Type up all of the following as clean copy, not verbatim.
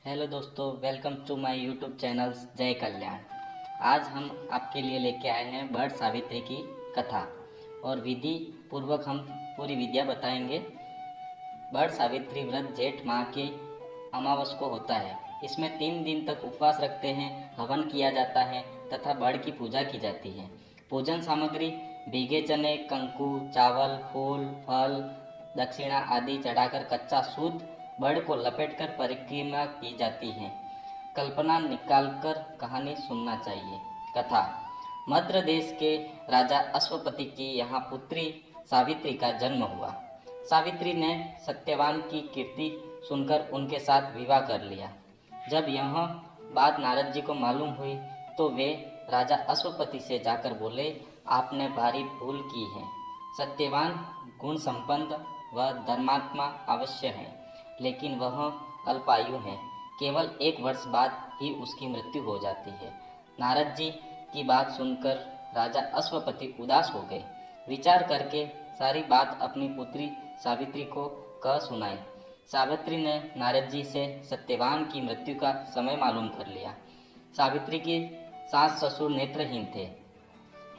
Hello दोस्तों, welcome to my YouTube channel Jai Kalyan. आज हम आपके लिए लेके आए हैं बड़ सावित्री की कथा और विधि पूर्वक हम पूरी विद्या बताएंगे। बड़ सावित्री व्रत जेठ माह के अमावस को होता है। इसमें 3 दिन तक उपवास रखते हैं, हवन किया जाता है तथा बड़ की पूजा की जाती है। पूजन सामग्री भीगे चने, कंकु, चावल, फूल, फल, दक्षिणा आदि चढ़ाकर कच्चा शुद्ध बड़ को लपेटकर परिक्रमा की जाती है। कल्पना निकालकर कहानी सुनना चाहिए। कथा। मद्र देश के राजा अश्वपति की यहाँ पुत्री सावित्री का जन्म हुआ। सावित्री ने सत्यवान की कीर्ति सुनकर उनके साथ विवाह कर लिया। जब यह बात नारद जी को मालूम हुई तो वे राजा अश्वपति से जाकर बोले, आपने भारी भूल की है। सत्यवान गुण संपन्न व धर्मात्मा अवश्य है, लेकिन वह अल्पायु है। केवल 1 वर्ष बाद ही उसकी मृत्यु हो जाती है। नारद जी की बात सुनकर राजा अश्वपति उदास हो गए। विचार करके सारी बात अपनी पुत्री सावित्री को कह सुनाई। सावित्री ने नारद जी से सत्यवान की मृत्यु का समय मालूम कर लिया। सावित्री की सास ससुर नेत्रहीन थे।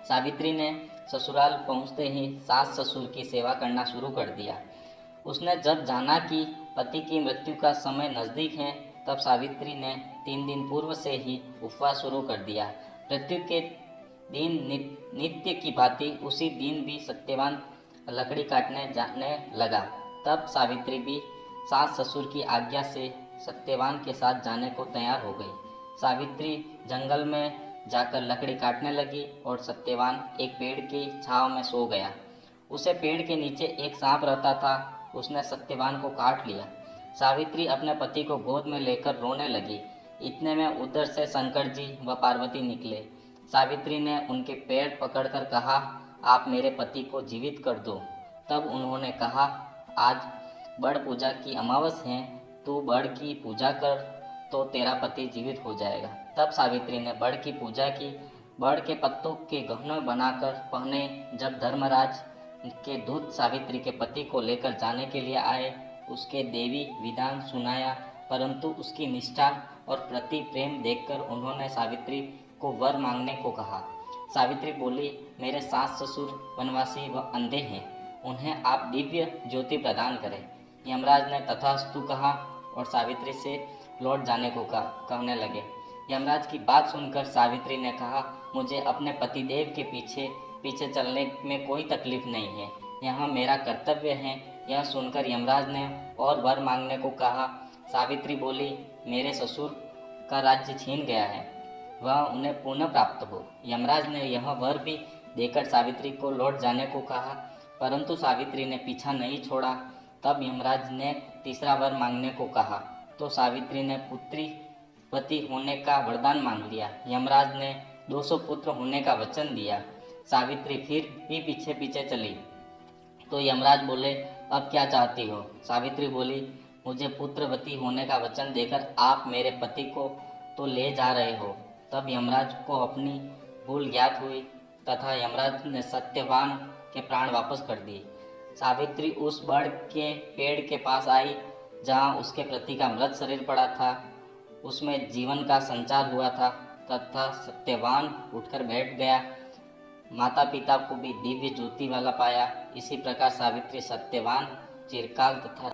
सावित्री ने ससुराल पहुंचते ही सास ससुर की सेवा करना शुरू कर दिया। उसने जब जाना कि पति की मृत्यु का समय नज़दीक है, तब सावित्री ने 3 दिन पूर्व से ही उपवास शुरू कर दिया। मृत्यु के दिन नित्य की भांति उसी दिन भी सत्यवान लकड़ी काटने जाने लगा। तब सावित्री भी सास ससुर की आज्ञा से सत्यवान के साथ जाने को तैयार हो गई। सावित्री जंगल में जाकर लकड़ी काटने लगी और सत्यवान एक पेड़ की छांव में सो गया। उसे पेड़ के नीचे एक सांप रहता था। उसने सत्यवान को काट लिया। सावित्री अपने पति को गोद में लेकर रोने लगी। इतने में उधर से शंकर जी व पार्वती निकले। सावित्री ने उनके पैर पकड़कर कहा, आप मेरे पति को जीवित कर दो। तब उन्होंने कहा, आज बड़ पूजा की अमावस है, तू बड़ की पूजा कर तो तेरा पति जीवित हो जाएगा। तब सावित्री ने बड़ की पूजा की। बड़ के पत्तों के गहने बनाकर पहने। जब धर्मराज के दूत सावित्री के पति को लेकर जाने के लिए आए, उसके देवी विधान सुनाया, परंतु उसकी निष्ठा और प्रति प्रेम देखकर उन्होंने सावित्री को वर मांगने को कहा। सावित्री बोली, मेरे सास ससुर वनवासी व अंधे हैं, उन्हें आप दिव्य ज्योति प्रदान करें। यमराज ने तथास्तु कहा और सावित्री से लौट जाने को कहने लगे। यमराज की बात सुनकर सावित्री ने कहा, मुझे अपने पतिदेव के पीछे पीछे चलने में कोई तकलीफ नहीं है, यह मेरा कर्तव्य है। यह सुनकर यमराज ने और वर मांगने को कहा। सावित्री बोली, मेरे ससुर का राज्य छीन गया है, वह उन्हें पुनः प्राप्त हो। यमराज ने यह वर भी देकर सावित्री को लौट जाने को कहा, परंतु सावित्री ने पीछा नहीं छोड़ा। तब यमराज ने तीसरा वर मांगने को कहा तो सावित्री ने पुत्रीवती होने का वरदान मांग लिया। यमराज ने 200 पुत्र होने का वचन दिया। सावित्री फिर भी पीछे पीछे चली तो यमराज बोले, अब क्या चाहती हो? सावित्री बोली, मुझे पुत्रवती होने का वचन देकर आप मेरे पति को तो ले जा रहे हो। तब यमराज को अपनी भूल ज्ञात हुई तथा यमराज ने सत्यवान के प्राण वापस कर दिए। सावित्री उस बड़ के पेड़ के पास आई जहाँ उसके पति का मृत शरीर पड़ा था। उसमें जीवन का संचार हुआ था तथा सत्यवान उठकर बैठ गया। माता पिता को भी दिव्य ज्योति वाला पाया। इसी प्रकार सावित्री सत्यवान चिरकाल तथा